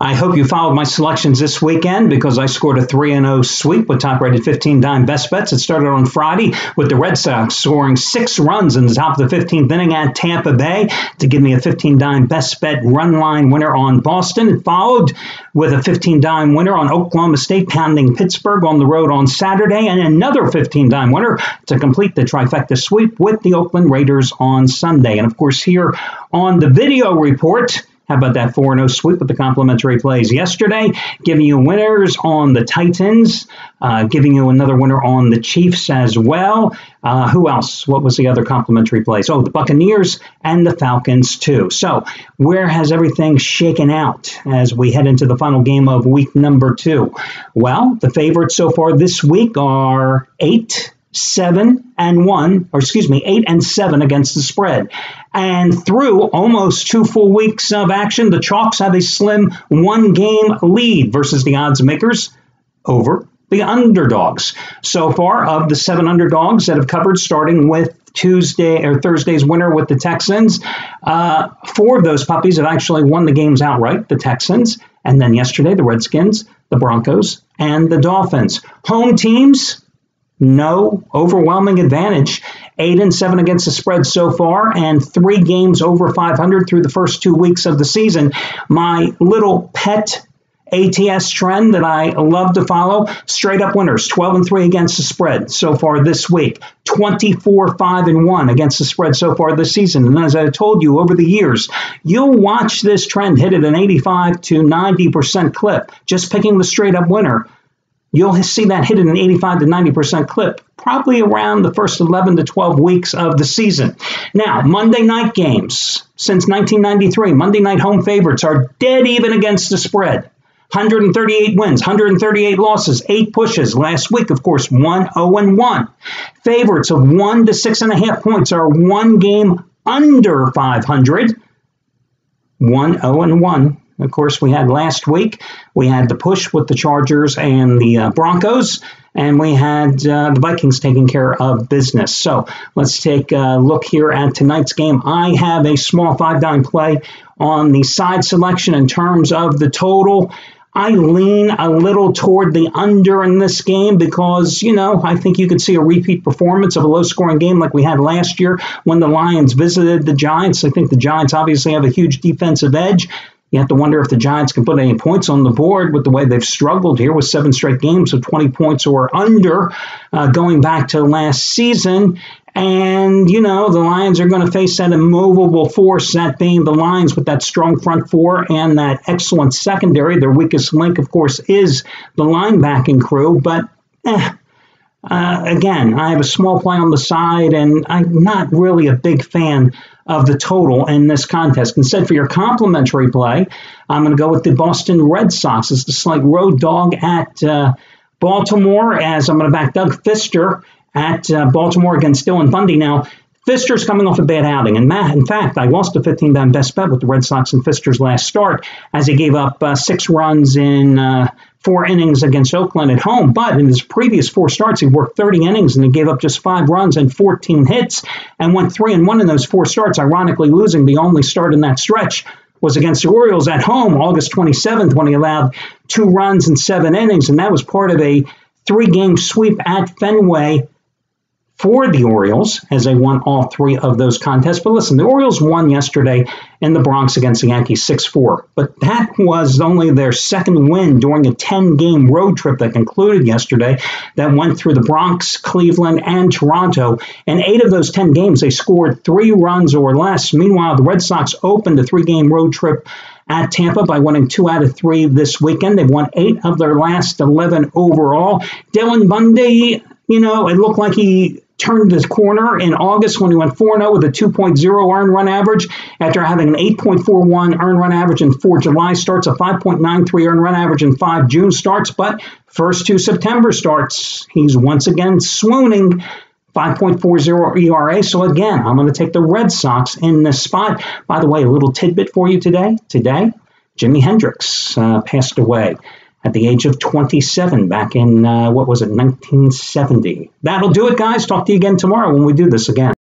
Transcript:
I hope you followed my selections this weekend because I scored a 3-0 sweep with top-rated 15-dime best bets. It started on Friday with the Red Sox scoring 6 runs in the top of the 15th inning at Tampa Bay to give me a 15-dime best bet run line winner on Boston. It followed with a 15-dime winner on Oklahoma State pounding Pittsburgh on the road on Saturday, and another 15-dime winner to complete the trifecta sweep with the Oakland Raiders on Sunday. And of course, here on the video report, how about that 4-0 sweep with the complimentary plays yesterday? Giving you winners on the Titans, giving you another winner on the Chiefs as well. Who else? What was the other complimentary plays? Oh, the Buccaneers and the Falcons too. So where has everything shaken out as we head into the final game of week number 2? Well, the favorites so far this week are 8, 7, and 1, or excuse me, 8 and 7 against the spread. And through almost 2 full weeks of action, the Chalks have a slim 1-game lead versus the odds makers over the underdogs. So far, of the 7 underdogs that have covered, starting with Thursday's winner with the Texans, 4 of those puppies have actually won the games outright, the Texans, and then yesterday, the Redskins, the Broncos, and the Dolphins. Home teams, no overwhelming advantage. 8 and 7 against the spread so far, and 3 games over 500 through the first 2 weeks of the season. My little pet ATS trend that I love to follow, straight up winners, 12 and 3 against the spread so far this week, 24, 5 and 1 against the spread so far this season. And as I told you over the years, you'll watch this trend hit at an 85 to 90% clip, just picking the straight up winner. You'll see that hit at an 85 to 90% clip, probably around the first 11 to 12 weeks of the season. Now, Monday night games, since 1993, Monday night home favorites are dead even against the spread. 138 wins, 138 losses, 8 pushes. Last week, of course, 1-0-1. Favorites of 1 to 6.5 points are 1 game under 500. 1-0-1. Of course, we had last week, we had the push with the Chargers and the Broncos, and we had the Vikings taking care of business. So let's take a look here at tonight's game. I have a small 5-dime play on the side selection in terms of the total. I lean a little toward the under in this game because, I think you could see a repeat performance of a low-scoring game like we had last year when the Lions visited the Giants. I think the Giants obviously have a huge defensive edge. You have to wonder if the Giants can put any points on the board with the way they've struggled here with 7 straight games of 20 points or under going back to last season. And, the Lions are going to face that immovable force, that being the Lions with that strong front four and that excellent secondary. Their weakest link, of course, is the linebacking crew. But, again, I have a small play on the side, and I'm not really a big fan of the total in this contest. Instead, for your complimentary play, I'm going to go with the Boston Red Sox as the slight road dog at Baltimore, as I'm going to back Doug Fister at Baltimore against Dylan Bundy. Now, Fister's coming off a bad outing, and in fact, I lost a 15-dime best bet with the Red Sox in Fister's last start as he gave up 6 runs in 4 innings against Oakland at home. But in his previous 4 starts, he worked 30 innings and he gave up just 5 runs and 14 hits and went 3-1 in those 4 starts, ironically losing the only start in that stretch was against the Orioles at home August 27th when he allowed 2 runs in 7 innings, and that was part of a 3-game sweep at Fenway for the Orioles as they won all 3 of those contests. But listen, the Orioles won yesterday in the Bronx against the Yankees 6-4. But that was only their 2nd win during a 10-game road trip that concluded yesterday that went through the Bronx, Cleveland, and Toronto. In 8 of those 10 games, they scored 3 runs or less. Meanwhile, the Red Sox opened a 3-game road trip at Tampa by winning 2 out of 3 this weekend. They've won 8 of their last 11 overall. Dylan Bundy, it looked like he turned the corner in August when he went 4-0 with a 2.0 earned run average after having an 8.41 earned run average in 4 July starts, a 5.93 earned run average in 5 June starts. But first 2 September starts, he's once again swooning. 5.40 ERA. So again, I'm going to take the Red Sox in this spot. By the way, a little tidbit for you today. Today, Jimi Hendrix passed away at the age of 27 back in, 1970. That'll do it, guys. Talk to you again tomorrow when we do this again.